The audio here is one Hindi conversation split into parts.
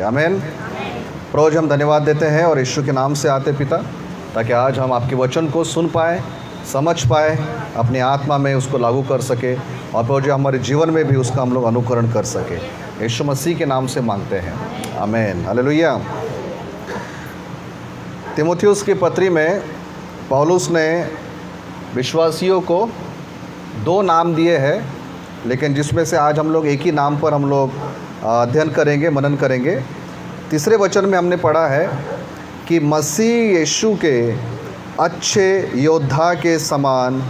आमीन। रोज़ हम धन्यवाद देते हैं और यीशु के नाम से आते पिता, ताकि आज हम आपके वचन को सुन पाएँ, समझ पाए, अपनी आत्मा में उसको लागू कर सके और फिर जो हमारे जीवन में भी उसका हम लोग अनुकरण कर सके। यीशु मसीह के नाम से मांगते हैं, आमीन, हालेलुया। तीमुथियुस की पत्री में पौलुस ने विश्वासियों को 2 नाम दिए हैं, लेकिन जिसमें से आज हम लोग एक ही नाम पर हम लोग अध्ययन करेंगे, मनन करेंगे। तीसरे वचन में हमने पढ़ा है कि मसीह यीशु के अच्छे योद्धा के समान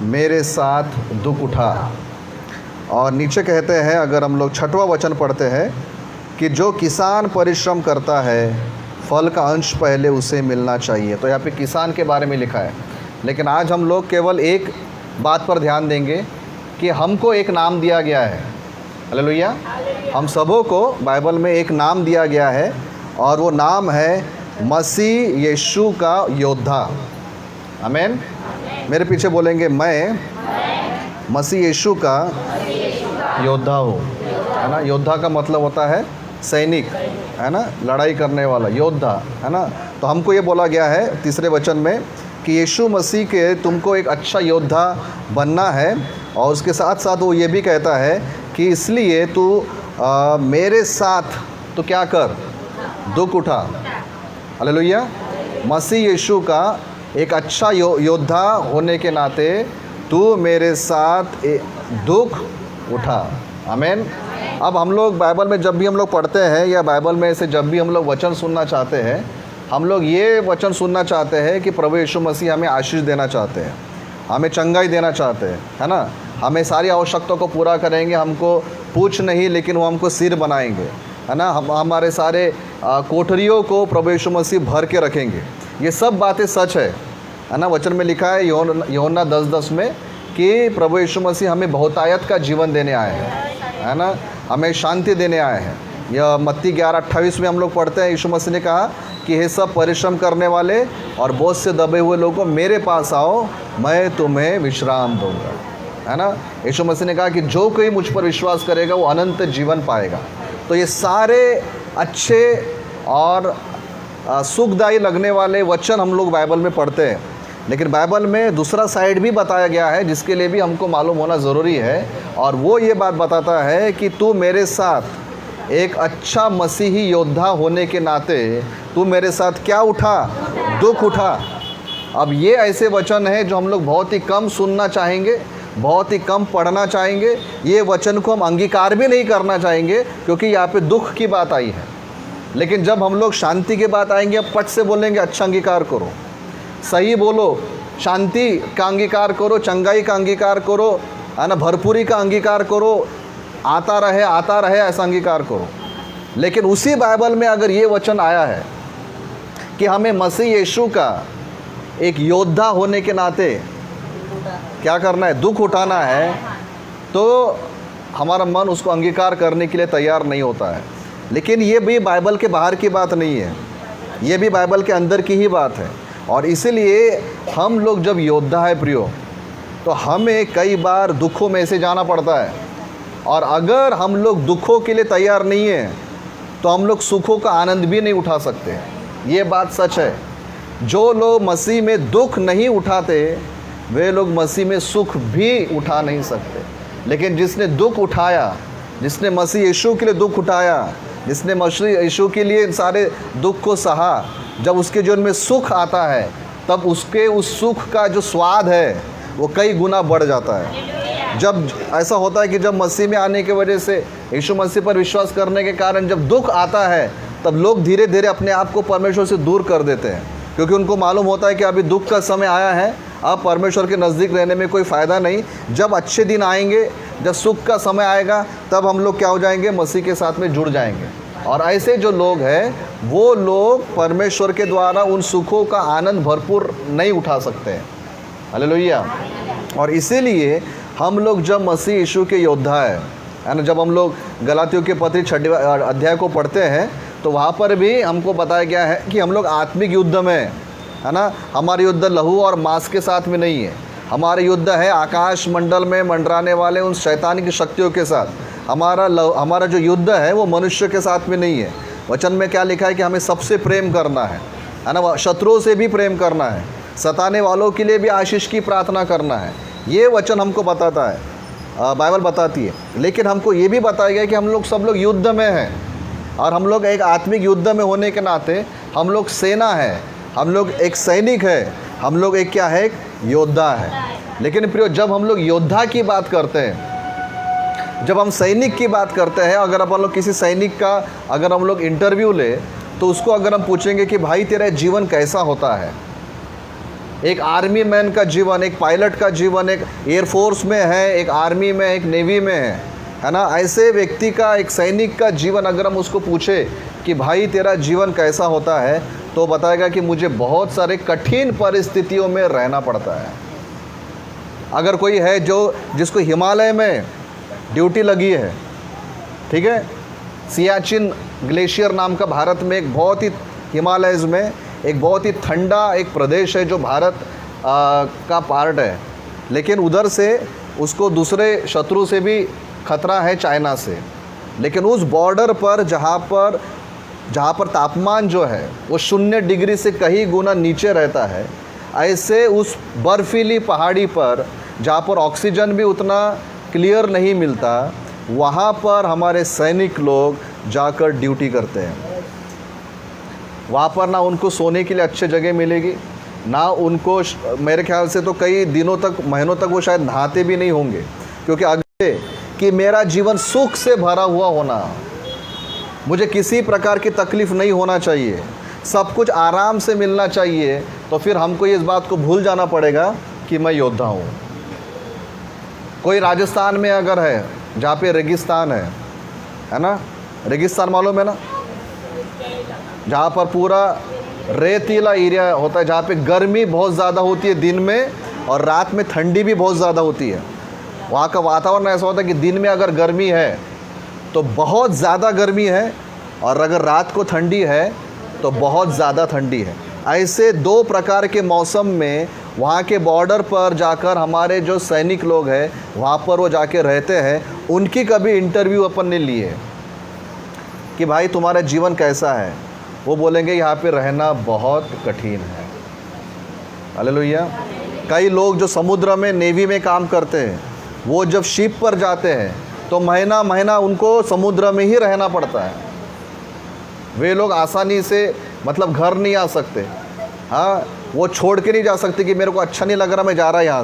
मेरे साथ दुख उठा। और नीचे कहते हैं, अगर हम लोग 6वां वचन पढ़ते हैं कि जो किसान परिश्रम करता है फल का अंश पहले उसे मिलना चाहिए। तो यहाँ पे किसान के बारे में लिखा है, लेकिन आज हम लोग केवल एक बात पर ध्यान देंगे कि हमको एक नाम दिया गया है। हालेलुया। हम सबों को बाइबल में एक नाम दिया गया है और वो नाम है मसीह यीशु का योद्धा। आमीन। मेरे पीछे बोलेंगे, मैं मसीह यीशु का योद्धा हूँ, है ना। योद्धा का मतलब होता है सैनिक, है ना, लड़ाई करने वाला योद्धा, है ना। तो हमको ये बोला गया है तीसरे वचन में कि यीशु मसीह के तुमको एक अच्छा योद्धा बनना है। और उसके साथ साथ वो ये भी कहता है कि इसलिए तू मेरे साथ तो क्या कर, दुख उठा। हालेलुया। मसीह यीशु का एक अच्छा योद्धा होने के नाते तू मेरे साथ दुख उठा। आमीन। अब हम लोग बाइबल में जब भी हम लोग पढ़ते हैं या बाइबल में से जब भी हम लोग वचन सुनना चाहते हैं, हम लोग ये वचन सुनना चाहते हैं कि प्रभु यीशु मसीह हमें आशीष देना चाहते हैं, हमें चंगाई देना चाहते हैं, है ना। हमें सारी आवश्यकताओं को पूरा करेंगे, हमको पूछ नहीं लेकिन वो हमको सिर बनाएंगे, है ना। हमारे सारे कोठरियों को प्रभु यीशु मसीह भर के रखेंगे। ये सब बातें सच है ना। वचन में लिखा है यूहन्ना 10:10 में कि प्रभु यीशु मसीह हमें बहुतायत का जीवन देने आए हैं, है ना, हमें शांति देने आए हैं। यह मत्ती 11:28 में हम लोग पढ़ते हैं, यीशु मसीह ने कहा कि हे सब परिश्रम करने वाले और बोझ से दबे हुए लोगों मेरे पास आओ, मैं तुम्हें विश्राम दूंगा, है ना। यीशु मसीह ने कहा कि जो कोई मुझ पर विश्वास करेगा वो अनंत जीवन पाएगा। तो ये सारे अच्छे और सुखदायी लगने वाले वचन हम लोग बाइबल में पढ़ते हैं, लेकिन बाइबल में दूसरा साइड भी बताया गया है जिसके लिए भी हमको मालूम होना ज़रूरी है। और वो ये बात बताता है कि तू मेरे साथ एक अच्छा मसीही योद्धा होने के नाते तू मेरे साथ क्या उठा, दुख उठा। अब ये ऐसे वचन है जो हम लोग बहुत ही कम सुनना चाहेंगे, बहुत ही कम पढ़ना चाहेंगे। ये वचन को हम अंगीकार भी नहीं करना चाहेंगे क्योंकि यहाँ पे दुख की बात आई है। लेकिन जब हम लोग शांति की बात आएंगे, अब पट से बोलेंगे अच्छा अंगीकार करो, सही बोलो, शांति का अंगीकार करो, चंगाई का अंगीकार करो, है ना, भरपूरी का अंगीकार करो, आता रहे ऐसा अंगीकार करो। लेकिन उसी बाइबल में अगर ये वचन आया है कि हमें मसीह यीशु का एक योद्धा होने के नाते क्या करना है, दुख उठाना है, तो हमारा मन उसको अंगीकार करने के लिए तैयार नहीं होता है। लेकिन ये भी बाइबल के बाहर की बात नहीं है, ये भी बाइबल के अंदर की ही बात है। और इसीलिए हम लोग जब योद्धा है प्रियो, तो हमें कई बार दुखों में से जाना पड़ता है। और अगर हम लोग दुखों के लिए तैयार नहीं हैं तो हम लोग सुखों का आनंद भी नहीं उठा सकते। ये बात सच है। जो लोग मसीह में दुख नहीं उठाते वे लोग मसीह में सुख भी उठा नहीं सकते। लेकिन जिसने दुख उठाया, जिसने मसीह यीशु के लिए दुख उठाया, जिसने मसीह यीशु के लिए सारे दुख को सहा, जब उसके जीवन में सुख आता है तब उसके उस सुख का जो स्वाद है वो कई गुना बढ़ जाता है। जब ऐसा होता है कि जब मसीह में आने की वजह से, यीशु मसीह पर विश्वास करने के कारण जब दुख आता है तब लोग धीरे धीरे अपने आप को परमेश्वर से दूर कर देते हैं, क्योंकि उनको मालूम होता है कि अभी दुख का समय आया है, अब परमेश्वर के नज़दीक रहने में कोई फ़ायदा नहीं। जब अच्छे दिन आएंगे, जब सुख का समय आएगा, तब हम लोग क्या हो जाएंगे, मसीह के साथ में जुड़ जाएंगे। और ऐसे जो लोग हैं वो लोग परमेश्वर के द्वारा उन सुखों का आनंद भरपूर नहीं उठा सकते हैं। हालेलुया। और इसीलिए हम लोग जब मसीह यीशु के योद्धा है ना, जब हम लोग गलातियों के पत्री 6वें अध्याय को पढ़ते हैं तो वहाँ पर भी हमको बताया गया है कि हम लोग आत्मिक युद्ध में, है ना, हमारे युद्ध लहू और मांस के साथ में नहीं है। हमारे युद्ध है आकाश मंडल में मंडराने वाले उन शैतान की शक्तियों के साथ। हमारा जो युद्ध है वो मनुष्य के साथ में नहीं है। वचन में क्या लिखा है कि हमें सबसे प्रेम करना है ना, शत्रुओं से भी प्रेम करना है, सताने वालों के लिए भी आशीष की प्रार्थना करना है। ये वचन हमको बताता है, बाइबल बताती है। लेकिन हमको ये भी बताया गया कि हम लोग सब लोग युद्ध में हैं, और हम लोग एक आत्मिक युद्ध में होने के नाते हम लोग सेना है, हम लोग एक सैनिक है, हम लोग एक क्या है, एक योद्धा है। लेकिन प्रियो, जब हम लोग योद्धा की बात करते हैं, जब हम सैनिक की बात करते हैं, अगर अपन लोग किसी सैनिक का अगर हम लोग इंटरव्यू ले, तो उसको अगर हम पूछेंगे कि भाई तेरा जीवन कैसा होता है, एक आर्मी मैन का जीवन, एक पायलट का जीवन, एक एयरफोर्स में है, एक आर्मी में, एक नेवी में है ना, ऐसे व्यक्ति का, एक सैनिक का जीवन अगर हम उसको पूछे कि भाई तेरा जीवन कैसा होता है, तो बताएगा कि मुझे बहुत सारे कठिन परिस्थितियों में रहना पड़ता है। अगर कोई है जिसको हिमालय में ड्यूटी लगी है, ठीक है, सियाचिन ग्लेशियर नाम का भारत में एक बहुत ही हिमालयज़ में एक बहुत ही ठंडा एक प्रदेश है जो भारत का पार्ट है, लेकिन उधर से उसको दूसरे शत्रु से भी खतरा है, चाइना से। लेकिन उस बॉर्डर पर जहाँ पर तापमान जो है वो 0 डिग्री से कहीं गुना नीचे रहता है, ऐसे उस बर्फीली पहाड़ी पर जहाँ पर ऑक्सीजन भी उतना क्लियर नहीं मिलता, वहाँ पर हमारे सैनिक लोग जाकर ड्यूटी करते हैं। वहाँ पर ना उनको सोने के लिए अच्छी जगह मिलेगी, ना उनको, मेरे ख्याल से तो कई दिनों तक, महीनों तक वो शायद नहाते भी नहीं होंगे, क्योंकि आगे कि मेरा जीवन सुख से भरा हुआ होना, मुझे किसी प्रकार की तकलीफ़ नहीं होना चाहिए, सब कुछ आराम से मिलना चाहिए, तो फिर हमको इस बात को भूल जाना पड़ेगा कि मैं योद्धा हूँ। कोई राजस्थान में अगर है जहाँ पे रेगिस्तान है ना, रेगिस्तान मालूम है ना, जहाँ पर पूरा रेतीला एरिया होता है, जहाँ पे गर्मी बहुत ज़्यादा होती है दिन में, और रात में ठंडी भी बहुत ज़्यादा होती है। वहाँ का वातावरण ऐसा होता है कि दिन में अगर गर्मी है तो बहुत ज़्यादा गर्मी है, और अगर रात को ठंडी है तो बहुत ज़्यादा ठंडी है। ऐसे 2 प्रकार के मौसम में वहाँ के बॉर्डर पर जाकर हमारे जो सैनिक लोग हैं वहाँ पर वो जाके रहते हैं। उनकी कभी इंटरव्यू अपन ने लिए कि भाई तुम्हारा जीवन कैसा है, वो बोलेंगे यहाँ पे रहना बहुत कठिन है। हालेलुया। कई लोग जो समुद्र में नेवी में काम करते हैं, वो जब शिप पर जाते हैं तो महीना महीना उनको समुद्र में ही रहना पड़ता है। वे लोग आसानी से मतलब घर नहीं आ सकते, हाँ, वो छोड़ के नहीं जा सकते कि मेरे को अच्छा नहीं लग रहा, मैं जा रहा यहाँ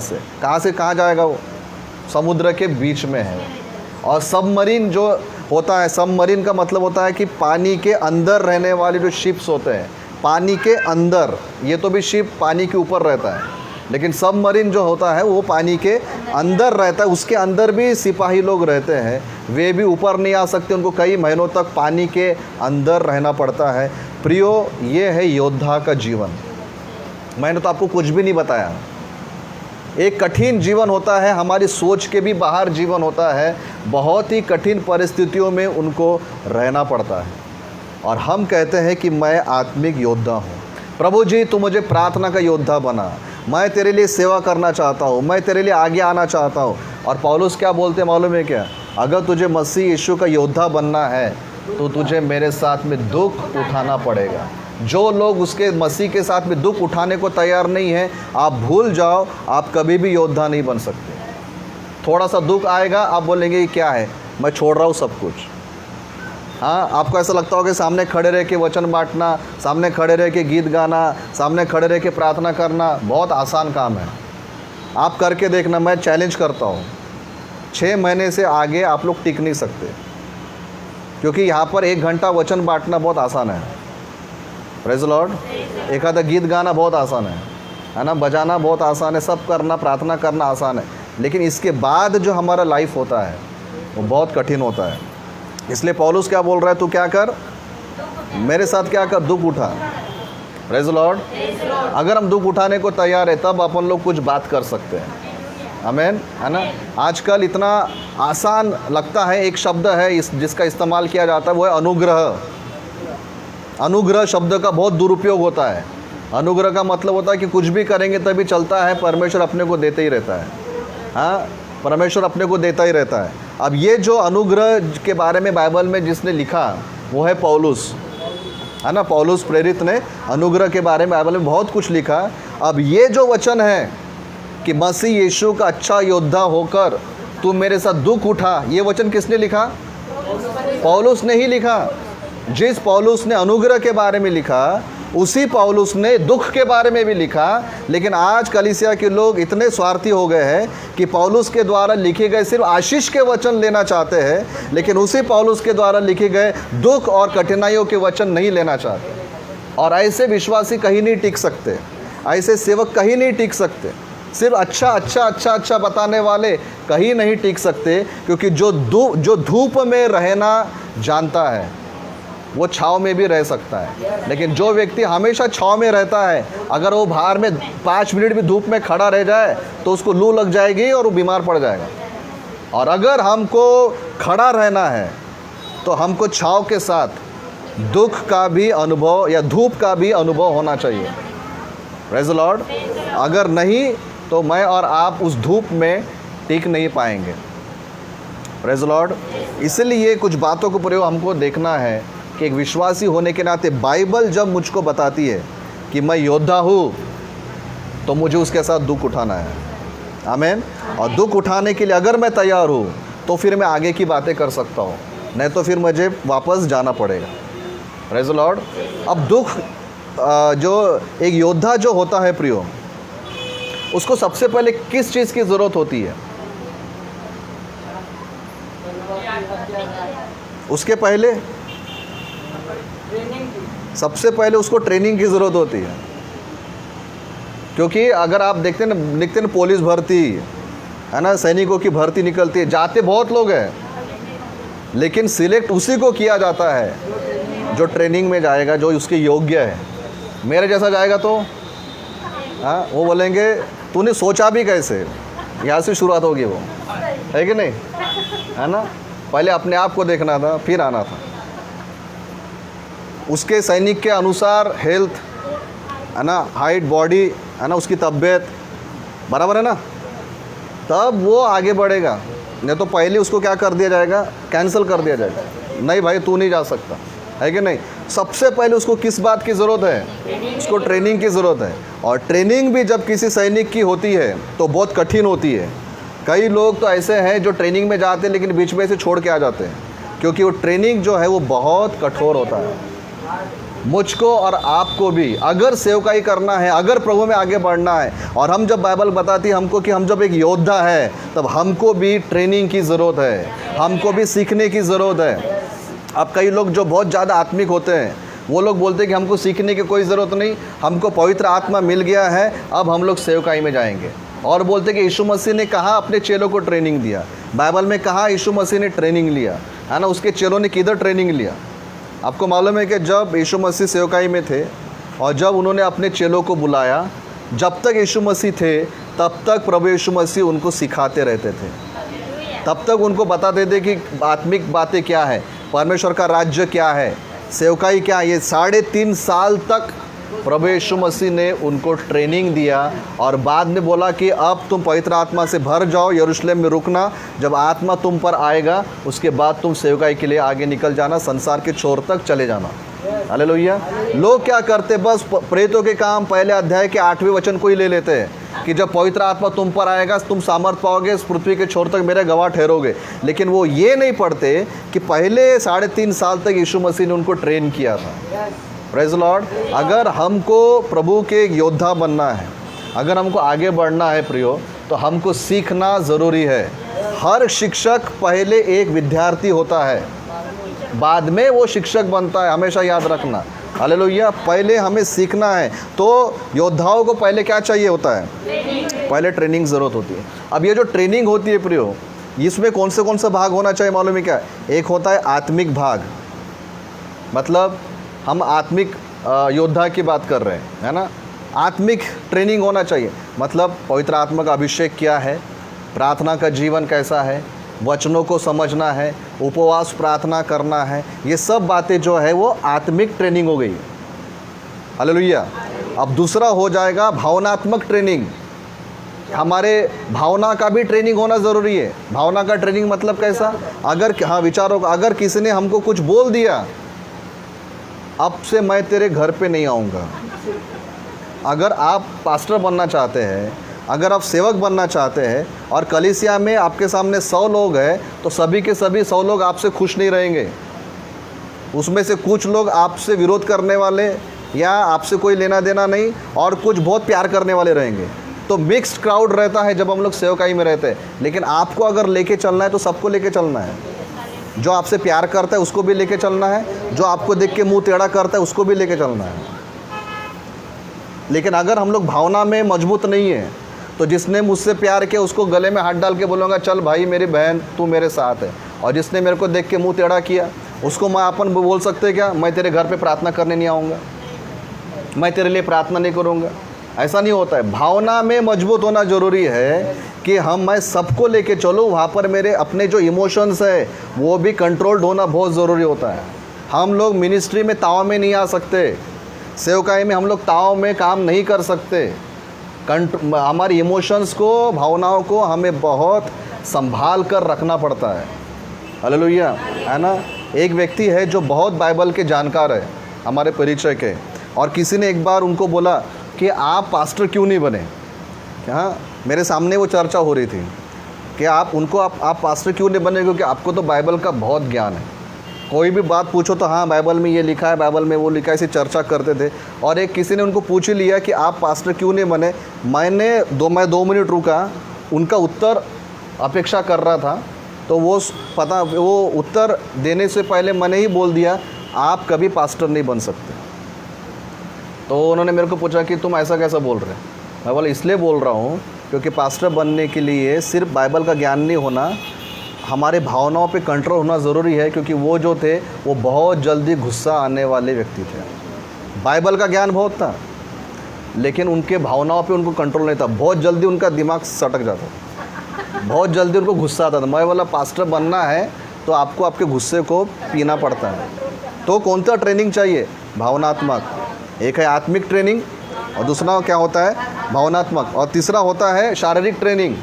से कहाँ जाएगा, वो समुद्र के बीच में है। और सबमरीन जो होता है, सबमरीन का मतलब होता है कि पानी के अंदर रहने वाले जो शिप्स होते हैं, पानी के अंदर, ये तो भी शिप पानी के ऊपर रहता है, लेकिन सबमरीन जो होता है वो पानी के अंदर रहता है, उसके अंदर भी सिपाही लोग रहते हैं, वे भी ऊपर नहीं आ सकते, उनको कई महीनों तक पानी के अंदर रहना पड़ता है। प्रियो, ये है योद्धा का जीवन। मैंने तो आपको कुछ भी नहीं बताया। एक कठिन जीवन होता है, हमारी सोच के भी बाहर जीवन होता है, बहुत ही कठिन परिस्थितियों में उनको रहना पड़ता है। और हम कहते हैं कि मैं आत्मिक योद्धा हूँ, प्रभु जी तू मुझे प्रार्थना का योद्धा बना, मैं तेरे लिए सेवा करना चाहता हूँ, मैं तेरे लिए आगे आना चाहता हूँ। और पौलुस क्या बोलते हैं मालूम है क्या? अगर तुझे मसीह यीशु का योद्धा बनना है तो तुझे मेरे साथ में दुख उठाना पड़ेगा। जो लोग उसके मसीह के साथ में दुख उठाने को तैयार नहीं है, आप भूल जाओ, आप कभी भी योद्धा नहीं बन सकते। थोड़ा सा दुख आएगा, आप बोलेंगे ये क्या है, मैं छोड़ रहा हूँ सब कुछ। हाँ, आपको ऐसा लगता होगा कि सामने खड़े रह के वचन बांटना, सामने खड़े रह के गीत गाना, सामने खड़े रह के प्रार्थना करना बहुत आसान काम है। आप करके देखना, मैं चैलेंज करता हूँ, 6 महीने से आगे आप लोग टिक नहीं सकते, क्योंकि यहाँ पर 1 घंटा वचन बांटना बहुत आसान है, प्रेज़ लॉर्ड। एक आधा गीत गाना बहुत आसान है ना, बजाना बहुत आसान है, सब करना, प्रार्थना करना आसान है, लेकिन इसके बाद जो हमारा लाइफ होता है वो बहुत कठिन होता है। इसलिए पौलुस क्या बोल रहा है, तू क्या कर, मेरे साथ क्या कर, दुख उठा। Praise Lord. अगर हम दुख उठाने को तैयार है तब अपन लोग कुछ बात कर सकते हैं, आमीन, है ना। आजकल इतना आसान लगता है, एक शब्द है जिसका इस्तेमाल किया जाता है, वो है अनुग्रह। अनुग्रह शब्द का बहुत दुरुपयोग होता है। अनुग्रह का मतलब होता है कि कुछ भी करेंगे तभी चलता है, परमेश्वर अपने को देते ही रहता है। हाँ, परमेश्वर अपने को देता ही रहता है। अब ये जो अनुग्रह के बारे में बाइबल में जिसने लिखा वो है पौलुस। है ना। पौलुस प्रेरित ने अनुग्रह के बारे में बाइबल में बहुत कुछ लिखा। अब ये जो वचन है कि मसीह यीशु का अच्छा योद्धा होकर तू मेरे साथ दुख उठा, ये वचन किसने लिखा? पौलुस ने ही लिखा। जिस पौलुस ने अनुग्रह के बारे में लिखा, उसी पौलुस ने दुख के बारे में भी लिखा। लेकिन आज कलीसिया के लोग इतने स्वार्थी हो गए हैं कि पौलुस के द्वारा लिखे गए सिर्फ आशीष के वचन लेना चाहते हैं, लेकिन उसी पौलुस के द्वारा लिखे गए दुख और कठिनाइयों के वचन नहीं लेना चाहते। और ऐसे विश्वासी कहीं नहीं टिक सकते, ऐसे सेवक कहीं नहीं टिक सकते। सिर्फ अच्छा बताने वाले कहीं नहीं टिक सकते, क्योंकि जो धूप में रहना जानता है वो छाँव में भी रह सकता है। लेकिन जो व्यक्ति हमेशा छाँव में रहता है, अगर वो बाहर में 5 मिनट भी धूप में खड़ा रह जाए तो उसको लू लग जाएगी और वो बीमार पड़ जाएगा। और अगर हमको खड़ा रहना है तो हमको छाँव के साथ दुख का भी अनुभव या धूप का भी अनुभव होना चाहिए। Praise the Lord. अगर नहीं तो मैं और आप उस धूप में टिक नहीं पाएंगे। Praise the Lord. इसलिए कुछ बातों को प्रयोग हमको देखना है कि एक विश्वासी होने के नाते बाइबल जब मुझको बताती है कि मैं योद्धा हूँ, तो मुझे उसके साथ दुख उठाना है। आमीन। और दुख उठाने के लिए अगर मैं तैयार हूँ तो फिर मैं आगे की बातें कर सकता हूँ, नहीं तो फिर मुझे वापस जाना पड़ेगा। Praise the Lord. अब दुख जो एक योद्धा जो होता है प्रियो, उसको सबसे पहले किस चीज़ की ज़रूरत होती है? उसके पहले सबसे पहले उसको ट्रेनिंग की ज़रूरत होती है। क्योंकि अगर आप देखते हैं पुलिस भर्ती है ना, सैनिकों की भर्ती निकलती है, जाते बहुत लोग हैं, लेकिन सिलेक्ट उसी को किया जाता है जो ट्रेनिंग में जाएगा, जो उसके योग्य है। मेरे जैसा जाएगा तो हाँ, वो बोलेंगे तूने सोचा भी कैसे, यहाँ से शुरुआत होगी वो, है कि नहीं, है ना। पहले अपने आप को देखना था, फिर आना था। उसके सैनिक के अनुसार हेल्थ है ना, हाइट, बॉडी है ना, उसकी तबीयत बराबर है ना, तब वो आगे बढ़ेगा। नहीं तो पहले उसको क्या कर दिया जाएगा? कैंसिल कर दिया जाएगा। नहीं भाई तू नहीं जा सकता, है कि नहीं। सबसे पहले उसको किस बात की ज़रूरत है? उसको ट्रेनिंग की ज़रूरत है। और ट्रेनिंग भी जब किसी सैनिक की होती है तो बहुत कठिन होती है। कई लोग तो ऐसे हैं जो ट्रेनिंग में जाते हैं लेकिन बीच में से छोड़ के आ जाते हैं, क्योंकि वो ट्रेनिंग जो है वो बहुत कठोर होता है। मुझको और आपको भी अगर सेवकाई करना है, अगर प्रभु में आगे बढ़ना है, और हम जब बाइबल बताती है हमको कि हम जब एक योद्धा है, तब हमको भी ट्रेनिंग की ज़रूरत है, हमको भी सीखने की ज़रूरत है। अब कई लोग जो बहुत ज़्यादा आत्मिक होते हैं वो लोग बोलते हैं कि हमको सीखने की कोई ज़रूरत नहीं, हमको पवित्र आत्मा मिल गया है, अब हम लोग सेवकाई में जाएंगे। और बोलते हैं कि यीशु मसीह ने कहा अपने चेलों को ट्रेनिंग दिया, बाइबल में कहा यीशु मसीह ने ट्रेनिंग लिया, है ना। उसके चेलों ने किधर ट्रेनिंग लिया? आपको मालूम है कि जब यीशु मसीह सेवकाई में थे और जब उन्होंने अपने चेलों को बुलाया, जब तक यीशु मसीह थे तब तक प्रभु यीशु मसीह उनको सिखाते रहते थे, तब तक उनको बताते थे कि आत्मिक बातें क्या है, परमेश्वर का राज्य क्या है, सेवकाई क्या है। ये 3.5 साल तक प्रभु यीशु मसीह ने उनको ट्रेनिंग दिया और बाद में बोला कि अब तुम पवित्र आत्मा से भर जाओ, यरूशलेम में रुकना, जब आत्मा तुम पर आएगा उसके बाद तुम सेवकाई के लिए आगे निकल जाना, संसार के छोर तक चले जाना। हालेलुया। लोग क्या करते, बस प्रेरितों के काम पहले अध्याय के 8वें वचन को ही ले लेते हैं कि जब पवित्र आत्मा तुम पर आएगा तुम सामर्थ पाओगे, इस पृथ्वी के छोर तक मेरे गवाह ठहरोगे। लेकिन वो ये नहीं पढ़ते कि पहले 3.5 साल तक यीशु मसीह ने उनको ट्रेन किया था। Praise Lord. अगर हमको प्रभु के योद्धा बनना है, अगर हमको आगे बढ़ना है प्रियो, तो हमको सीखना ज़रूरी है। हर शिक्षक पहले एक विद्यार्थी होता है, बाद में वो शिक्षक बनता है, हमेशा याद रखना। हालेलुया। पहले हमें सीखना है। तो योद्धाओं को पहले क्या चाहिए होता है? पहले ट्रेनिंग ज़रूरत होती है। अब ये जो ट्रेनिंग होती है प्रियो, इसमें कौन से भाग होना चाहिए मालूम है क्या? एक होता है आत्मिक भाग, मतलब हम आत्मिक योद्धा की बात कर रहे हैं, है ना। आत्मिक ट्रेनिंग होना चाहिए, मतलब पवित्र आत्मा का अभिषेक क्या है, प्रार्थना का जीवन कैसा है, वचनों को समझना है, उपवास प्रार्थना करना है, ये सब बातें जो है वो आत्मिक ट्रेनिंग हो गई। हालेलुया। अब दूसरा हो जाएगा भावनात्मक ट्रेनिंग। हमारे भावना का भी ट्रेनिंग होना ज़रूरी है। भावना का ट्रेनिंग मतलब कैसा? अगर हाँ विचारों का, अगर किसी ने हमको कुछ बोल दिया अब से मैं तेरे घर पे नहीं आऊँगा। अगर आप पास्टर बनना चाहते हैं, अगर आप सेवक बनना चाहते हैं और कलीसिया में आपके सामने 100 लोग हैं, तो सभी के सभी 100 लोग आपसे खुश नहीं रहेंगे। उसमें से कुछ लोग आपसे विरोध करने वाले या आपसे कोई लेना देना नहीं, और कुछ बहुत प्यार करने वाले रहेंगे। तो मिक्स्ड क्राउड रहता है जब हम लोग सेवकाई में रहते हैं। लेकिन आपको अगर लेके चलना है तो सबको लेके चलना है। जो आपसे प्यार करता है उसको भी लेके चलना है, जो आपको देख के मुंह टेढ़ा करता है उसको भी लेके चलना है। लेकिन अगर हम लोग भावना में मजबूत नहीं है, तो जिसने मुझसे प्यार किया उसको गले में हाथ डाल के बोलूँगा चल भाई मेरी बहन तू मेरे साथ है, और जिसने मेरे को देख के मुंह टेढ़ा किया उसको मैं अपन बोल सकते क्या, मैं तेरे घर पे प्रार्थना करने नहीं आऊँगा, मैं तेरे लिए प्रार्थना नहीं करूँगा। ऐसा नहीं होता है। भावना में मजबूत होना ज़रूरी है कि मैं सबको लेके चलूँ। वहाँ पर मेरे अपने जो इमोशंस है वो भी कंट्रोल्ड होना बहुत ज़रूरी होता है। हम लोग मिनिस्ट्री में ताव में नहीं आ सकते, सेवकाई में हम लोग ताव में काम नहीं कर सकते। हमारी इमोशंस को, भावनाओं को हमें बहुत संभाल कर रखना पड़ता है। हालेलुया, है ना। एक व्यक्ति है जो बहुत बाइबल के जानकार है, हमारे परिचय के, और किसी ने एक बार उनको बोला कि आप पास्टर क्यों नहीं बने। हाँ, मेरे सामने वो चर्चा हो रही थी कि आप पास्टर क्यों नहीं बने, क्योंकि आपको तो बाइबल का बहुत ज्ञान है। कोई भी बात पूछो तो हाँ बाइबल में ये लिखा है, बाइबल में वो लिखा है, ऐसी चर्चा करते थे। और एक किसी ने उनको पूछ ही लिया कि आप पास्टर क्यों नहीं बने। मैं 2 मिनट रुका, उनका उत्तर अपेक्षा कर रहा था, तो वो उत्तर देने से पहले मैंने ही बोल दिया आप कभी पास्टर नहीं बन सकते। तो उन्होंने मेरे को पूछा कि तुम ऐसा कैसा बोल रहे। मैं बोला इसलिए बोल रहा हूँ क्योंकि पास्टर बनने के लिए सिर्फ बाइबल का ज्ञान नहीं होना, हमारे भावनाओं पे कंट्रोल होना ज़रूरी है। क्योंकि वो जो थे वो बहुत जल्दी गुस्सा आने वाले व्यक्ति थे। बाइबल का ज्ञान बहुत था लेकिन उनके भावनाओं पे उनको कंट्रोल नहीं था। बहुत जल्दी उनका दिमाग सटक जाता, बहुत जल्दी उनको गुस्सा आता था। मैं बोला पास्टर बनना है तो आपको आपके गुस्से को पीना पड़ता है। तो कौन सा ट्रेनिंग चाहिए? भावनात्मक। एक है आत्मिक ट्रेनिंग और दूसरा क्या होता है? भावनात्मक। और तीसरा होता है शारीरिक ट्रेनिंग।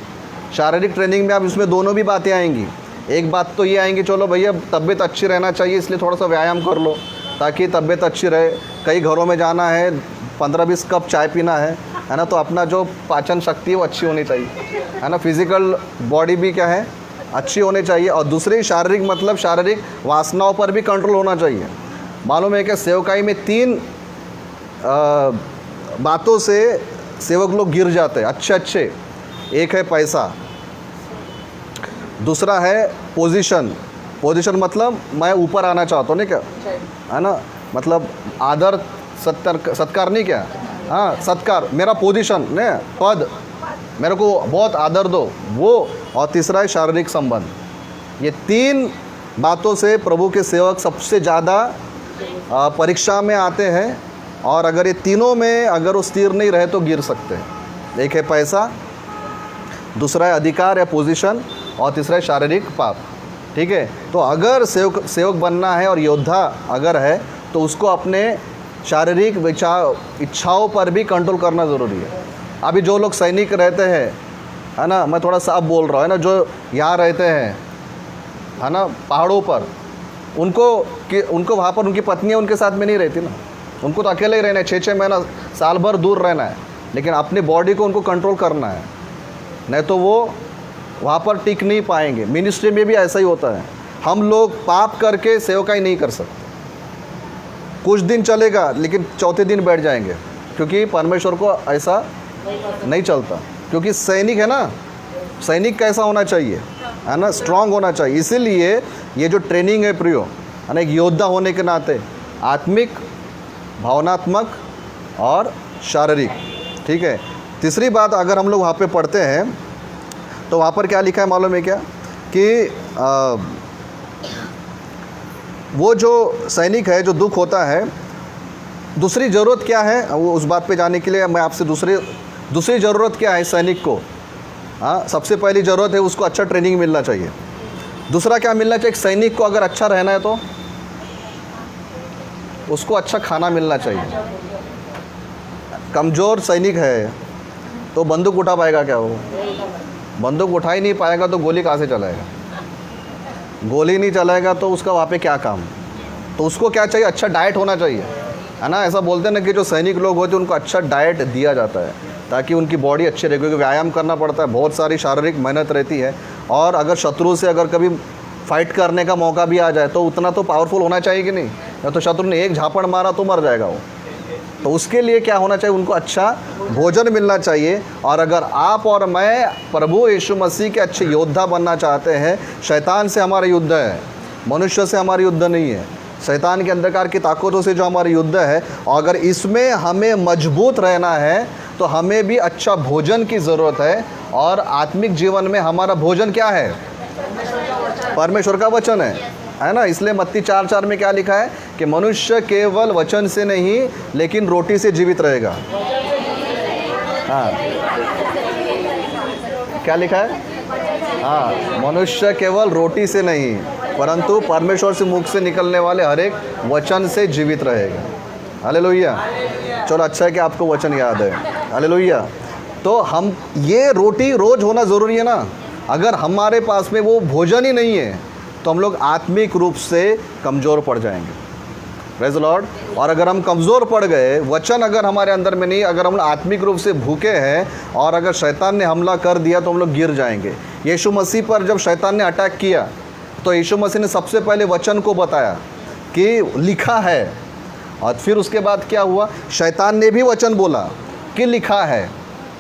शारीरिक ट्रेनिंग में आप इसमें दोनों भी बातें आएंगी। एक बात तो ये आएंगी चलो भैया तबीयत अच्छी रहना चाहिए इसलिए थोड़ा सा व्यायाम कर लो ताकि तबीयत अच्छी रहे। कई घरों में जाना है, 15-20 कप चाय पीना है ना, तो अपना जो पाचन शक्ति है वो अच्छी होनी चाहिए, है ना। फिज़िकल बॉडी भी क्या है, अच्छी होनी चाहिए। और दूसरी शारीरिक मतलब शारीरिक वासनाओं पर भी कंट्रोल होना चाहिए। मालूम है कि सेवकाई में 3 बातों से सेवक लोग गिर जाते हैं अच्छे। एक है पैसा, दूसरा है पोजीशन मतलब मैं ऊपर आना चाहता हूँ, नहीं क्या, है ना, मतलब आदर सत्कार नहीं क्या, हाँ सत्कार, मेरा पोजीशन ने पद, मेरे को बहुत आदर दो वो। और तीसरा है शारीरिक संबंध। ये 3 बातों से प्रभु के सेवक सबसे ज़्यादा परीक्षा में आते हैं। और अगर ये तीनों में अगर वो स्थिर नहीं रहे तो गिर सकते हैं। एक है पैसा, दूसरा है अधिकार या पोजीशन, और तीसरा है शारीरिक पाप। ठीक है, तो अगर सेवक बनना है और योद्धा अगर है तो उसको अपने शारीरिक इच्छाओं पर भी कंट्रोल करना ज़रूरी है। अभी जो लोग सैनिक रहते हैं, है ना, मैं थोड़ा सा अब बोल रहा हूँ, है ना, जो यहाँ रहते हैं, है ना, पहाड़ों पर, उनको वहाँ पर उनकी पत्नियाँ उनके साथ में नहीं रहती ना, उनको तो अकेले ही रहना है, 6-6 महीना साल भर दूर रहना है। लेकिन अपनी बॉडी को उनको कंट्रोल करना है, नहीं तो वो वहाँ पर टिक नहीं पाएंगे। मिनिस्ट्री में भी ऐसा ही होता है। हम लोग पाप करके सेवकाई नहीं कर सकते। कुछ दिन चलेगा लेकिन चौथे दिन बैठ जाएंगे, क्योंकि परमेश्वर को ऐसा नहीं चलता। क्योंकि सैनिक है ना, सैनिक कैसा होना चाहिए, है ना, स्ट्रांग होना चाहिए। इसीलिए ये जो ट्रेनिंग है प्रियो, है ना, एक योद्धा होने के नाते आत्मिक, भावनात्मक और शारीरिक। ठीक है। तीसरी बात अगर हम लोग वहाँ पे पढ़ते हैं तो वहाँ पर क्या लिखा है मालूम है क्या, कि वो जो सैनिक है, जो दुख होता है, दूसरी ज़रूरत क्या है, वो उस बात पे जाने के लिए मैं आपसे दूसरी ज़रूरत क्या है सैनिक को। हाँ, सबसे पहली ज़रूरत है उसको अच्छा ट्रेनिंग मिलना चाहिए। दूसरा क्या मिलना चाहिए? एक सैनिक को अगर अच्छा रहना है तो उसको अच्छा खाना मिलना चाहिए। कमज़ोर सैनिक है तो बंदूक उठा पाएगा क्या? वो बंदूक उठा ही नहीं पाएगा तो गोली कहाँ से चलाएगा? गोली नहीं चलाएगा तो उसका वहाँ पे क्या काम? तो उसको क्या चाहिए, अच्छा डाइट होना चाहिए, है ना। ऐसा बोलते हैं ना कि जो सैनिक लोग होते हैं उनको अच्छा डाइट दिया जाता है ताकि उनकी बॉडी अच्छी रहे, क्योंकि व्यायाम करना पड़ता है, बहुत सारी शारीरिक मेहनत रहती है। और अगर शत्रु से अगर कभी फाइट करने का मौका भी आ जाए तो उतना तो पावरफुल होना चाहिए कि नहीं, या तो शत्रु ने एक झापड़ मारा तो मर जाएगा वो। तो उसके लिए क्या होना चाहिए, उनको अच्छा भोजन मिलना चाहिए। और अगर आप और मैं प्रभु यीशु मसीह के अच्छे योद्धा बनना चाहते हैं, शैतान से हमारा युद्ध है, मनुष्य से हमारा युद्ध नहीं है, शैतान के अंधकार की ताकतों से जो हमारा युद्ध है। और अगर इसमें हमें मजबूत रहना है तो हमें भी अच्छा भोजन की ज़रूरत है। और आत्मिक जीवन में हमारा भोजन क्या है, परमेश्वर का वचन है ना। इसलिए मत्ती 4:4 में क्या लिखा है कि मनुष्य केवल वचन से नहीं लेकिन रोटी से जीवित रहेगा। हाँ, क्या लिखा है, हाँ, मनुष्य केवल रोटी से नहीं परंतु परमेश्वर से मुख से निकलने वाले हर एक वचन से जीवित रहेगा। हालेलुया। चलो, अच्छा है कि आपको वचन याद है। हालेलुया। तो हम ये रोटी रोज़ होना ज़रूरी है ना। अगर हमारे पास में वो भोजन ही नहीं है तो हम लोग आत्मिक रूप से कमज़ोर पड़ जाएंगे। Praise the Lord. और अगर हम कमज़ोर पड़ गए, वचन अगर हमारे अंदर में नहीं, अगर हम आत्मिक रूप से भूखे हैं और अगर शैतान ने हमला कर दिया तो हम लोग गिर जाएंगे। यीशु मसीह पर जब शैतान ने अटैक किया तो यीशु मसीह ने सबसे पहले वचन को बताया कि लिखा है। और फिर उसके बाद क्या हुआ, शैतान ने भी वचन बोला कि लिखा है।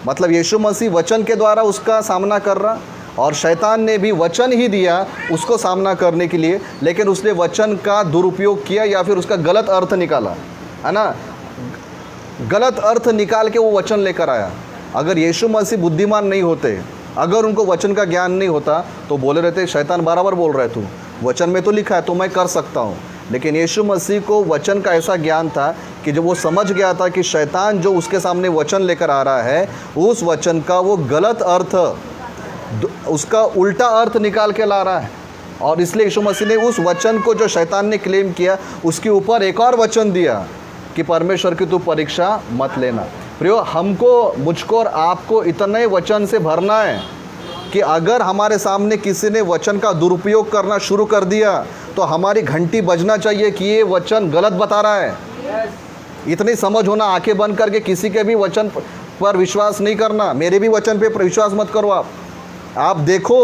मतलब यीशु मसीह वचन के द्वारा उसका सामना कर रहा और शैतान ने भी वचन ही दिया उसको सामना करने के लिए, लेकिन उसने वचन का दुरुपयोग किया या फिर उसका गलत अर्थ निकाला, है ना। गलत अर्थ निकाल के वो वचन लेकर आया। अगर यीशु मसीह बुद्धिमान नहीं होते, अगर उनको वचन का ज्ञान नहीं होता तो बोले रहते शैतान बराबर बोल रहा है, तू वचन में तो लिखा है तो मैं कर सकता हूँ। लेकिन यीशु मसीह को वचन का ऐसा ज्ञान था कि जब वो समझ गया था कि शैतान जो उसके सामने वचन लेकर आ रहा है उस वचन का वो गलत अर्थ, उसका उल्टा अर्थ निकाल के ला रहा है, और इसलिए यीशु मसीह ने उस वचन को जो शैतान ने क्लेम किया उसके ऊपर एक और वचन दिया कि परमेश्वर की तू परीक्षा मत लेना। प्रियो, हमको, मुझको और आपको इतने वचन से भरना है कि अगर हमारे सामने किसी ने वचन का दुरुपयोग करना शुरू कर दिया तो हमारी घंटी बजना चाहिए कि ये वचन गलत बता रहा है। इतनी समझ होना, आंखें बंद करके किसी के भी वचन पर विश्वास नहीं करना। मेरे भी वचन पे विश्वास मत करो। आप देखो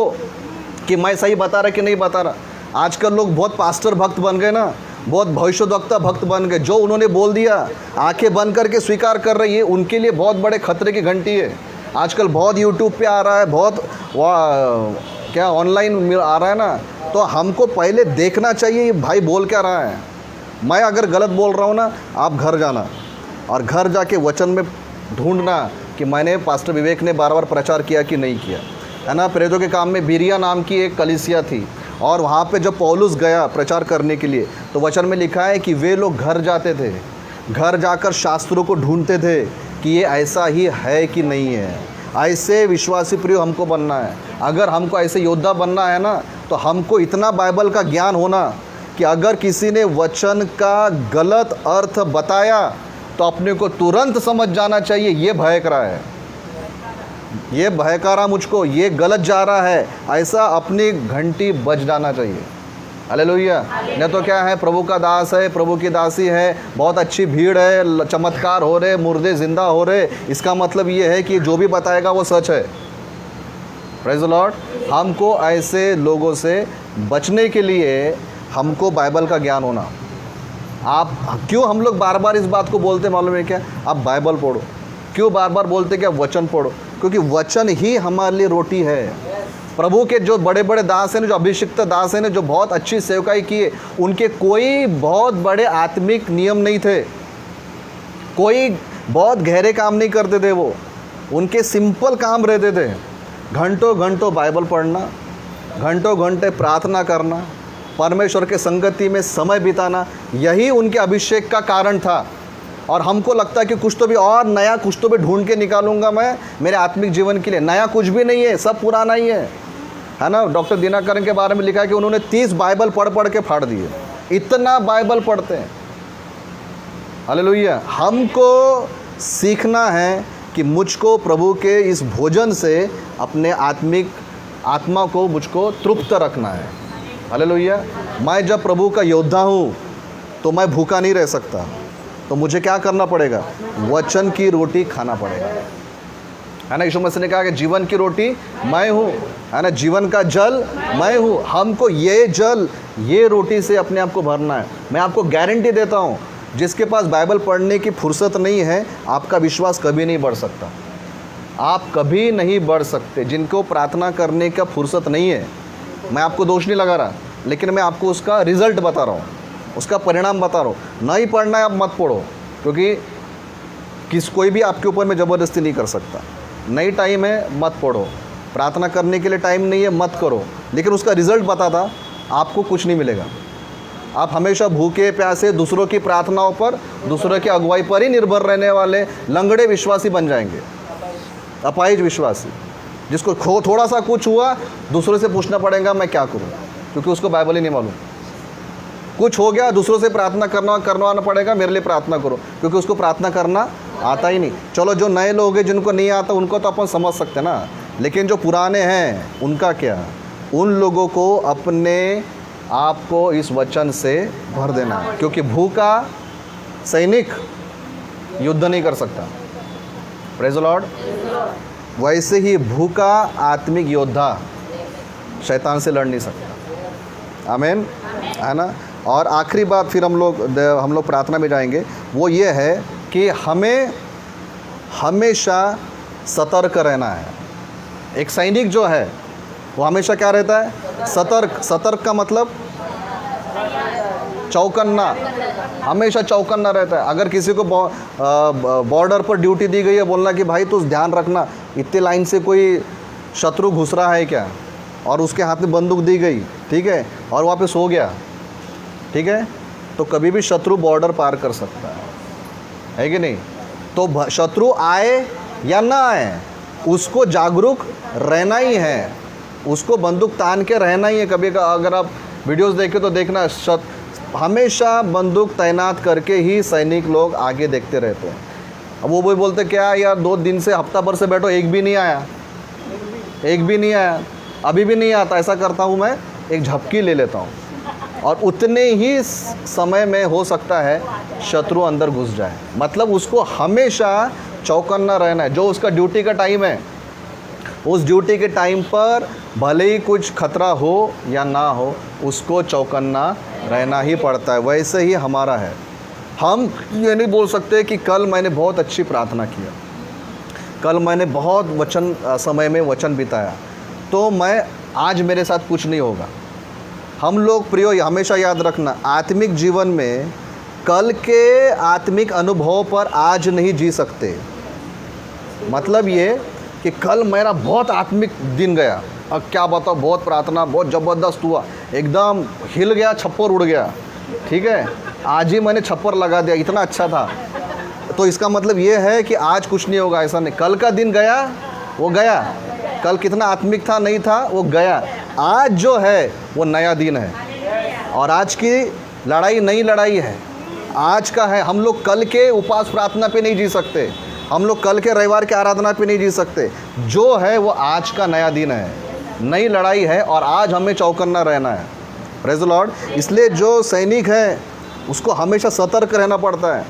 कि मैं सही बता रहा कि नहीं बता रहा। आजकल लोग बहुत पास्टर भक्त बन गए ना, बहुत भविष्यद्वक्ता भक्त बन गए। जो उन्होंने बोल दिया आंखें बंद करके स्वीकार कर रही है, उनके लिए बहुत बड़े खतरे की घंटी है। आजकल बहुत यूट्यूब पे आ रहा है, बहुत क्या ऑनलाइन आ रहा है ना। तो हमको पहले देखना चाहिए ये भाई बोल क्या रहा है। मैं अगर गलत बोल रहा हूँ ना, आप घर जाना और घर जाके वचन में ढूंढना कि मैंने पास्टर विवेक ने बार बार प्रचार किया कि नहीं किया, है ना। प्रेरितों के काम में बिरिया नाम की एक कलीसिया थी और वहाँ पे जब पौलुस गया प्रचार करने के लिए तो वचन में लिखा है कि वे लोग घर जाते थे, घर जाकर शास्त्रों को ढूंढते थे कि ये ऐसा ही है कि नहीं है। ऐसे विश्वासी प्रिय हमको बनना है। अगर हमको ऐसे योद्धा बनना है ना तो हमको इतना बाइबल का ज्ञान होना कि अगर किसी ने वचन का गलत अर्थ बताया तो अपने को तुरंत समझ जाना चाहिए ये भयक रहा है, ये बहका रहा मुझको, ये गलत जा रहा है, ऐसा अपनी घंटी बज जाना चाहिए। हालेलुया। नहीं तो क्या है, प्रभु का दास है, प्रभु की दासी है, बहुत अच्छी भीड़ है, चमत्कार हो रहे, मुर्दे जिंदा हो रहे, इसका मतलब ये है कि जो भी बताएगा वो सच है। Praise the Lord. हमको ऐसे लोगों से बचने के लिए हमको बाइबल का ज्ञान होना। आप क्यों हम लोग बार बार इस बात को बोलते मालूम है क्या, आप बाइबल पढ़ो। क्यों बार बार बोलते कि आप वचन पढ़ो, क्योंकि वचन ही हमारे लिए रोटी है। प्रभु के जो बड़े बड़े दास हैं, जो अभिषिक्त दास हैं, जो बहुत अच्छी सेवकाई किए, उनके कोई बहुत बड़े आत्मिक नियम नहीं थे, कोई बहुत गहरे काम नहीं करते थे। वो उनके सिंपल काम रहते थे। घंटों घंटों बाइबल पढ़ना, घंटों घंटे प्रार्थना करना, परमेश्वर के संगति में समय बिताना, यही उनके अभिषेक का कारण था। और हमको लगता है कि कुछ तो भी और नया, कुछ तो भी ढूंढ के निकालूंगा मैं मेरे आत्मिक जीवन के लिए। नया कुछ भी नहीं है, सब पुराना ही है ना। डॉक्टर दिनाकरन के बारे में लिखा है कि उन्होंने 30 बाइबल पढ़ पढ़ के फाड़ दिए, इतना बाइबल पढ़ते हैं। हालेलुया। हमको सीखना है कि मुझको प्रभु के इस भोजन से अपने आत्मिक आत्मा को मुझको तृप्त रखना है। हालेलुया। मैं जब प्रभु का योद्धा हूँ तो मैं भूखा नहीं रह सकता, तो मुझे क्या करना पड़ेगा? वचन की रोटी खाना पड़ेगा, है ना। यीशु मसीह ने कहा कि जीवन की रोटी मैं हूँ, है ना, जीवन का जल मैं हूँ। हमको ये जल, ये रोटी से अपने आप को भरना है। मैं आपको गारंटी देता हूँ, जिसके पास बाइबल पढ़ने की फुर्सत नहीं है, आपका विश्वास कभी नहीं बढ़ सकता। आप कभी नहीं बढ़ सकते। जिनको प्रार्थना करने का फुर्सत नहीं है, मैं आपको दोष नहीं लगा रहा, लेकिन मैं आपको उसका रिज़ल्ट बता रहा हूँ, उसका परिणाम बता रहा हूँ। नहीं पढ़ना है आप मत पढ़ो, क्योंकि कोई भी आपके ऊपर में ज़बरदस्ती नहीं कर सकता। नहीं टाइम है मत पढ़ो, प्रार्थना करने के लिए टाइम नहीं है मत करो, लेकिन उसका रिज़ल्ट बताता आपको कुछ नहीं मिलेगा। आप हमेशा भूखे प्यासे दूसरों की प्रार्थनाओं पर, दूसरों की अगुवाई पर ही निर्भर रहने वाले लंगड़े विश्वासी बन जाएंगे, अपाहिज विश्वासी, जिसको थोड़ा सा कुछ हुआ दूसरों से पूछना पड़ेगा मैं क्या करूं, क्योंकि उसको बाइबल ही नहीं मालूम। कुछ हो गया दूसरों से प्रार्थना करवाना पड़ेगा, मेरे लिए प्रार्थना करो, क्योंकि उसको प्रार्थना करना आता ही नहीं। चलो जो नए लोग हैं जिनको नहीं आता उनको तो अपन समझ सकते ना, लेकिन जो पुराने हैं उनका क्या? उन लोगों को अपने आपको इस वचन से भर देना है, क्योंकि भूखा सैनिक युद्ध नहीं कर सकता। Praise the Lord. वैसे ही भूखा आत्मिक योद्धा शैतान से लड़ नहीं सकता। आमीन, है ना। और आखिरी बात फिर हम लोग प्रार्थना में जाएंगे, वो ये है कि हमें हमेशा सतर्क रहना है। एक सैनिक जो है वो हमेशा क्या रहता है? सतर्क। सतर्क का मतलब चौकन्ना, हमेशा चौकन्ना रहता है। अगर किसी को बॉर्डर पर ड्यूटी दी गई है, बोलना कि भाई तू ध्यान रखना इतने लाइन से कोई शत्रु घुस रहा है क्या, और उसके हाथ में बंदूक दी गई, ठीक है, और वहाँ पे सो गया, ठीक है, तो कभी भी शत्रु बॉर्डर पार कर सकता है कि नहीं। तो शत्रु आए या ना आए, उसको जागरूक रहना ही है, उसको बंदूक तान के रहना ही है। कभी अगर आप वीडियोस देखें तो देखना, हमेशा बंदूक तैनात करके ही सैनिक लोग आगे देखते रहते हैं। अब वो बोलते क्या यार 2 दिन से हफ्ता भर से बैठो, एक भी नहीं आया, एक भी नहीं आया, अभी भी नहीं आता। ऐसा करता हूँ मैं, एक झपकी ले लेता हूँ, और उतने ही समय में हो सकता है शत्रु अंदर घुस जाए। मतलब उसको हमेशा चौकन्ना रहना है। जो उसका ड्यूटी का टाइम है, उस ड्यूटी के टाइम पर भले ही कुछ खतरा हो या ना हो, उसको चौकन्ना रहना ही पड़ता है। वैसे ही हमारा है। हम ये नहीं बोल सकते कि कल मैंने बहुत अच्छी प्रार्थना किया, कल मैंने बहुत समय में वचन बिताया, तो मैं आज मेरे साथ कुछ नहीं होगा। हम लोग प्रियो हमेशा याद रखना, आत्मिक जीवन में कल के आत्मिक अनुभव पर आज नहीं जी सकते। मतलब ये कि कल मेरा बहुत आत्मिक दिन गया, अब क्या बताओ, बहुत प्रार्थना, बहुत ज़बरदस्त हुआ, एकदम हिल गया, छप्पर उड़ गया, ठीक है, आज ही मैंने छप्पर लगा दिया, इतना अच्छा था। तो इसका मतलब ये है कि आज कुछ नहीं होगा, ऐसा नहीं। कल का दिन गया वो गया, कल कितना आत्मिक था नहीं था वो गया। आज जो है वो नया दिन है, और आज की लड़ाई नई लड़ाई है, आज का है। हम लोग कल के उपवास प्रार्थना पे नहीं जी सकते, हम लोग कल के रविवार के आराधना पे नहीं जी सकते। जो है वो आज का नया दिन है, नई लड़ाई है, और आज हमें चौकन्ना रहना है। Praise the Lord. इसलिए जो सैनिक है उसको हमेशा सतर्क रहना पड़ता है।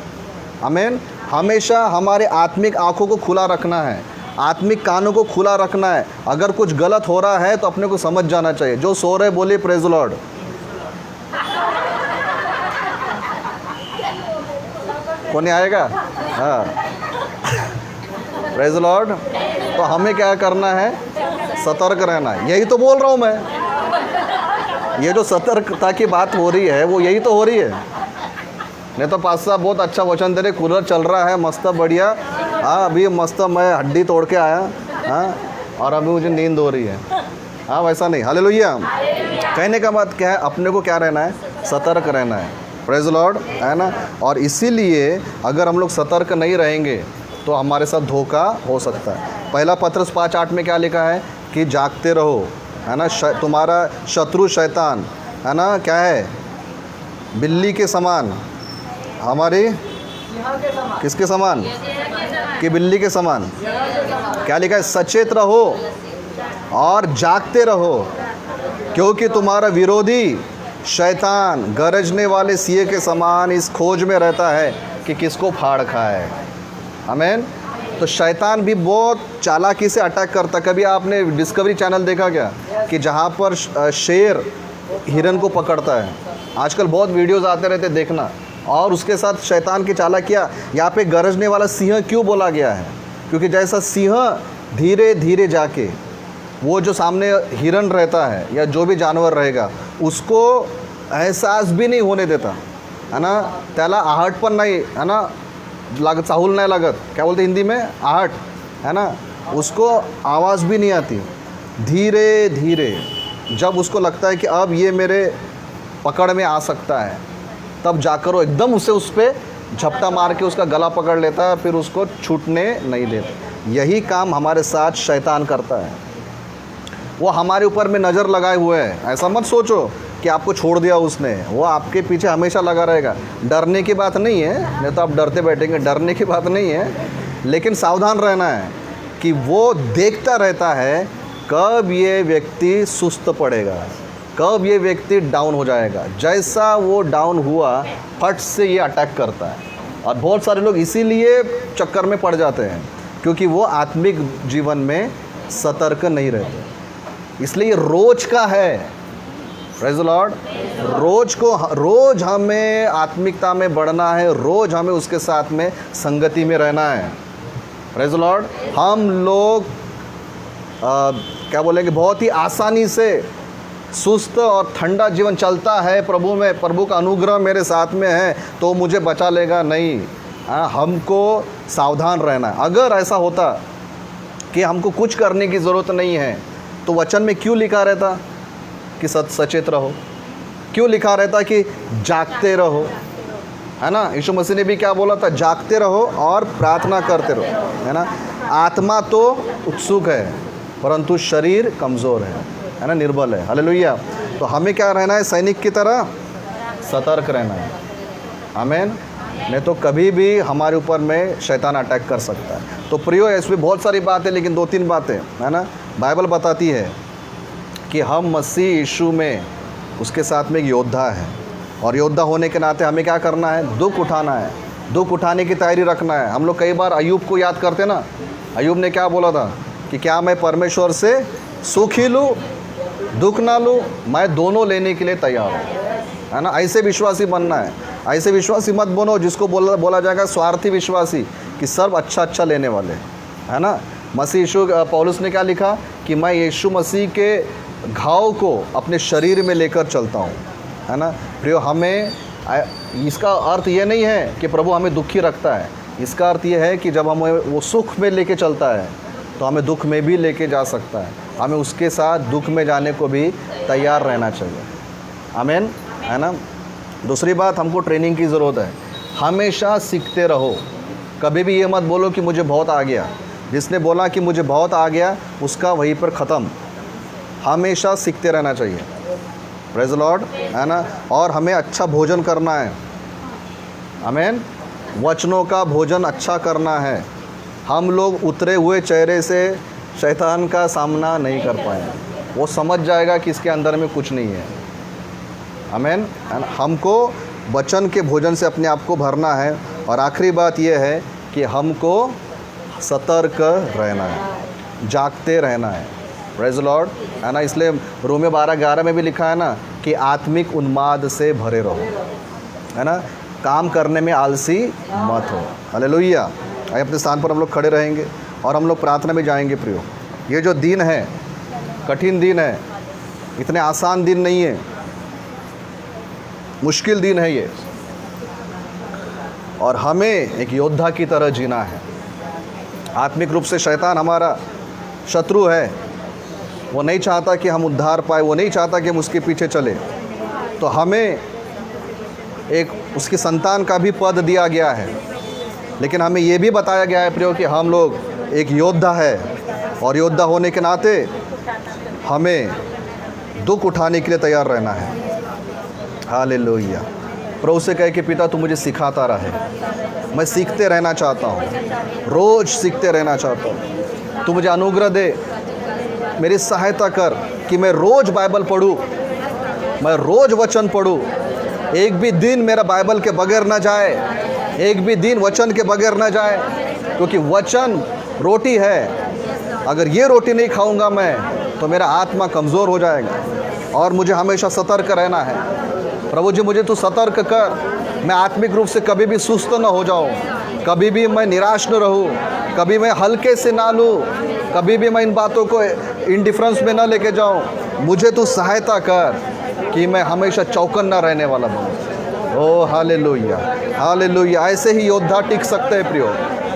आमीन। हमेशा हमारे आत्मिक आँखों को खुला रखना है, आत्मिक कानों को खुला रखना है। अगर कुछ गलत हो रहा है तो अपने को समझ जाना चाहिए। जो सो रहे बोले प्रेज़ द लॉर्ड। कौन आएगा? हाँ, प्रेज़ द लॉर्ड। तो हमें क्या करना है? सतर्क रहना है। यही तो बोल रहा हूँ मैं, ये जो सतर्कता की बात हो रही है वो यही तो हो रही है। नहीं तो पास साहब बहुत अच्छा वचन दे रहे, कूलर चल रहा है मस्त बढ़िया, हाँ अभी मस्त मैं हड्डी तोड़ के आया, हाँ, और अभी मुझे नींद हो रही है। हाँ वैसा नहीं। हालेलुया। कहने का बात क्या है? अपने को क्या रहना है? सतर्क रहना है। प्रेज़ द लॉर्ड, है ना। और इसीलिए अगर हम लोग सतर्क नहीं रहेंगे तो हमारे साथ धोखा हो सकता है। पहला पत्रस 5:8 में क्या लिखा है कि जागते रहो, है ना। तुम्हारा शत्रु शैतान, है ना, क्या है? बिल्ली के समान। हमारी किसके समान? कि बिल्ली के समान। क्या लिखा है? सचेत रहो और जागते रहो, क्योंकि तुम्हारा विरोधी शैतान गरजने वाले सिंह के समान इस खोज में रहता है कि किसको फाड़ खाए। आमीन। तो शैतान भी बहुत चालाकी से अटैक करता। कभी आपने डिस्कवरी चैनल देखा क्या कि जहाँ पर शेर हिरन को पकड़ता है? आजकल बहुत वीडियोस आते रहते, देखना। और उसके साथ शैतान की चालाकियाँ। यहाँ पे गरजने वाला सिंह क्यों बोला गया है? क्योंकि जैसा सिंह धीरे धीरे जाके वो जो सामने हिरन रहता है या जो भी जानवर रहेगा उसको एहसास भी नहीं होने देता है ना, त्याला आहट पण नहीं है ना, लागत, चाहूल नहीं लागत, क्या बोलते हिंदी में, आहट है ना, उसको आवाज़ भी नहीं आती। धीरे धीरे जब उसको लगता है कि अब ये मेरे पकड़ में आ सकता है, तब जाकर वो एकदम उस पर झपटा मार के उसका गला पकड़ लेता है, फिर उसको छूटने नहीं देता। यही काम हमारे साथ शैतान करता है। वो हमारे ऊपर में नज़र लगाए हुए है। ऐसा मत सोचो कि आपको छोड़ दिया उसने, वो आपके पीछे हमेशा लगा रहेगा। डरने की बात नहीं है, नहीं तो आप डरते बैठेंगे, डरने की बात नहीं है, लेकिन सावधान रहना है कि वो देखता रहता है कब ये व्यक्ति सुस्त पड़ेगा, कब ये व्यक्ति डाउन हो जाएगा। जैसा वो डाउन हुआ फट से ये अटैक करता है। और बहुत सारे लोग इसीलिए चक्कर में पड़ जाते हैं क्योंकि वो आत्मिक जीवन में सतर्क नहीं रहते। इसलिए रोज का है, प्रेज़ द लॉर्ड। रोज हमें आत्मिकता में बढ़ना है, रोज हमें उसके साथ में संगति में रहना है, प्रेज़ द लॉर्ड। हम लोग क्या बोलेंगे, बहुत ही आसानी से सुस्त और ठंडा जीवन चलता है प्रभु में, प्रभु का अनुग्रह मेरे साथ में है तो मुझे बचा लेगा, नहीं। हमको सावधान रहना है। अगर ऐसा होता कि हमको कुछ करने की ज़रूरत नहीं है तो वचन में क्यों लिखा रहता कि सचेत रहो? क्यों लिखा रहता कि जागते रहो, है ना? यीशु मसीह ने भी क्या बोला था? जागते रहो और प्रार्थना करते रहो, है ना? आत्मा तो उत्सुक है परंतु शरीर कमज़ोर है ना, निर्बल है। हालेलुया। तो हमें क्या रहना है? सैनिक की तरह सतर्क रहना है। आमीन। नहीं तो कभी भी हमारे ऊपर में शैतान अटैक कर सकता है। तो प्रियो, इसमें बहुत सारी बातें, लेकिन 2-3 बातें, है ना, बाइबल बताती है कि हम मसीह यीशु में उसके साथ में एक योद्धा है, और योद्धा होने के नाते हमें क्या करना है? दुख उठाना है, दुख उठाने की तैयारी रखना है। हम लोग कई बार अय्यूब को याद करते ना। अय्यूब ने क्या बोला था कि क्या मैं परमेश्वर से सुख ही लूँ, दुख ना लूँ? मैं दोनों लेने के लिए तैयार हूँ, है ना। ऐसे विश्वासी बनना है। ऐसे विश्वासी मत बनो जिसको बोला जाएगा स्वार्थी विश्वासी, कि सब अच्छा लेने वाले, है ना। मसीह यीशु, पौलुस ने क्या लिखा कि मैं यीशु मसीह के घाव को अपने शरीर में लेकर चलता हूँ, है ना। प्रियो, हमें इसका अर्थ ये नहीं है कि प्रभु हमें दुखी रखता है। इसका अर्थ ये है कि जब हमें वो सुख में लेके चलता है तो हमें दुख में भी लेके जा सकता है। हमें उसके साथ दुख में जाने को भी तैयार रहना चाहिए। आमीन, है ना। दूसरी बात, हमको ट्रेनिंग की ज़रूरत है। हमेशा सीखते रहो। कभी भी ये मत बोलो कि मुझे बहुत आ गया। जिसने बोला कि मुझे बहुत आ गया उसका वहीं पर ख़त्म। हमेशा सीखते रहना चाहिए, प्रेज़ द लॉर्ड, है ना। और हमें अच्छा भोजन करना है। आमीन। वचनों का भोजन अच्छा करना है। हम लोग उतरे हुए चेहरे से शैतान का सामना नहीं कर पाए। वो समझ जाएगा कि इसके अंदर में कुछ नहीं है। आमीन। हमको वचन के भोजन से अपने आप को भरना है। और आखिरी बात यह है कि हमको सतर्क रहना है, जागते रहना है, प्रेज़ द लॉर्ड, है ना। इसलिए रोमे 12:11 में भी लिखा है ना कि आत्मिक उन्माद से भरे रहो, है ना। काम करने में आलसी मत हो। हालेलुया। आइए अपने स्थान पर हम लोग खड़े रहेंगे और हम लोग प्रार्थना में जाएंगे। प्रियो, ये जो दिन है कठिन दिन है, इतने आसान दिन नहीं है, मुश्किल दिन है ये। और हमें एक योद्धा की तरह जीना है। आत्मिक रूप से शैतान हमारा शत्रु है। वो नहीं चाहता कि हम उद्धार पाए, वो नहीं चाहता कि हम उसके पीछे चले। तो हमें एक उसकी संतान का भी पद दिया गया है, लेकिन हमें ये भी बताया गया है प्रियो कि हम लोग एक योद्धा है, और योद्धा होने के नाते हमें दुख उठाने के लिए तैयार रहना है। हालेलुया। प्रभु से कहे कि पिता तू मुझे सिखाता रहे, मैं सीखते रहना चाहता हूँ, रोज़ सीखते रहना चाहता हूँ। तू मुझे अनुग्रह दे, मेरी सहायता कर कि मैं रोज़ बाइबल पढूँ, मैं रोज़ वचन पढ़ूँ, एक भी दिन मेरा बाइबल के बगैर ना जाए, एक भी दिन वचन के बगैर ना जाए, क्योंकि वचन रोटी है। अगर ये रोटी नहीं खाऊंगा मैं तो मेरा आत्मा कमज़ोर हो जाएगा और मुझे हमेशा सतर्क रहना है। प्रभु जी मुझे तू सतर्क कर, मैं आत्मिक रूप से कभी भी सुस्त न हो जाऊं, कभी भी मैं निराश न रहूं, कभी मैं हल्के से ना लूं, कभी भी मैं इन बातों को इंडिफरेंस में ना लेके जाऊं। मुझे तू सहायता कर कि मैं हमेशा चौकन्ना रहने वाला बनूं। ओ हालेलुया, हालेलुया। ऐसे ही योद्धा टिक सकते हैं प्रियो,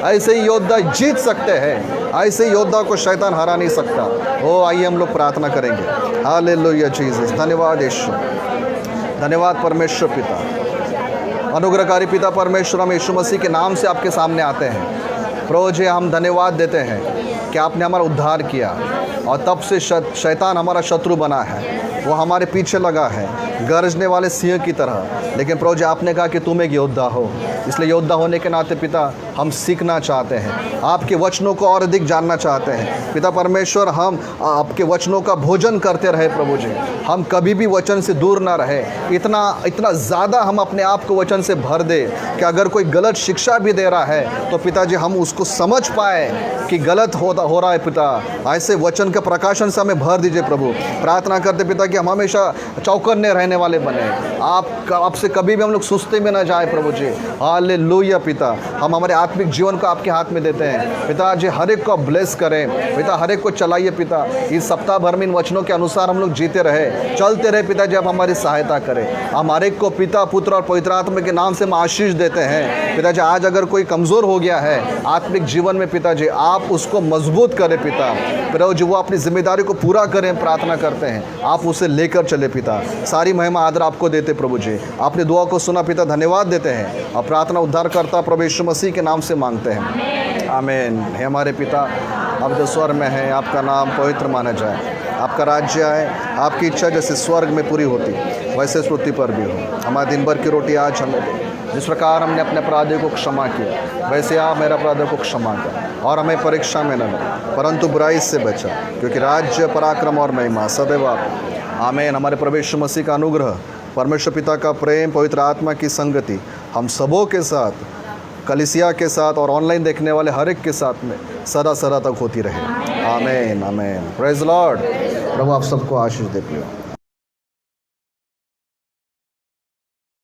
ऐसे ही योद्धा जीत सकते हैं, ऐसे ही योद्धा को शैतान हरा नहीं सकता। ओ आइए हम लोग प्रार्थना करेंगे। Hallelujah Jesus. धन्यवाद यीशु, धन्यवाद परमेश्वर पिता, अनुग्रहकारी पिता परमेश्वर। हम यीशु मसीह के नाम से आपके सामने आते हैं प्रभु जी। हम धन्यवाद देते हैं कि आपने हमारा उद्धार किया और तब से शैतान हमारा शत्रु बना है, वो हमारे पीछे लगा है गरजने वाले सिंह की तरह। लेकिन प्रभु जी आपने कहा कि तुम एक योद्धा हो, इसलिए योद्धा होने के नाते पिता हम सीखना चाहते हैं, आपके वचनों को और अधिक जानना चाहते हैं पिता परमेश्वर। हम आपके वचनों का भोजन करते रहे प्रभु जी, हम कभी भी वचन से दूर ना रहे। इतना ज़्यादा हम अपने आप को वचन से भर दे कि अगर कोई गलत शिक्षा भी दे रहा है तो पिताजी हम उसको समझ पाए कि गलत हो रहा है पिता। ऐसे वचन के प्रकाशन से हमें भर दीजिए प्रभु। प्रार्थना करते पिता कि हम हमेशा चौकन्ने रहने वाले बने, आपसे कभी भी हम लोग सुस्ती में ना जाए प्रभु जी। हालेलुया पिता। हम हमारे आत्मिक जीवन को आपके हाथ में देते हैं पिताजी। हर एक को ब्लेस करें पिता, हर एक को चलाइए पिता। इस सप्ताह भर में इन वचनों के अनुसार हम लोग जीते रहे, चलते रहे पिताजी। आप हमारी सहायता करें। हम हर एक को पिता, पुत्र और पवित्र आत्मा के नाम से हम आशीष देते हैं पिताजी। आज अगर कोई कमज़ोर हो गया है आत्मिक जीवन में पिताजी, आप उसको मजबूत करें पिता। प्रभु जी वो अपनी जिम्मेदारी को पूरा करें, प्रार्थना करते हैं आप उसे लेकर चले पिता। सारी महिमा आदर आपको देते प्रभु जी। आपने दुआ को सुना पिता, धन्यवाद देते हैं और प्रार्थना उद्धार करता प्रभु यीशु मसीह के नाम से मांगते हैं, आमीन। हे हमारे पिता आप जो स्वर्ग में हैं, आपका नाम पवित्र माना जाए, आपका राज्य आए, आपकी इच्छा जैसे स्वर्ग में पूरी होती वैसे पृथ्वी पर भी हो। हमारे दिन भर की रोटी आज हमें दे, जिस प्रकार हमने अपने अपराधियों को क्षमा किया वैसे आप मेरे अपराधियों को क्षमा कर, और हमें परीक्षा में न ले परंतु बुराई से बचा, क्योंकि राज्य, पराक्रम और महिमा सदैव आप। आमीन। हमारे प्रभु यीशु मसीह का अनुग्रह, परमेश्वर पिता का प्रेम, पवित्र आत्मा की संगति हम सबों के साथ, कलीसिया के साथ और ऑनलाइन देखने वाले हर एक के साथ में सदा सदा तक होती रहे। आमीन, आमीन। Praise Lord. प्रभु आप सबको आशीष दे प्रियो।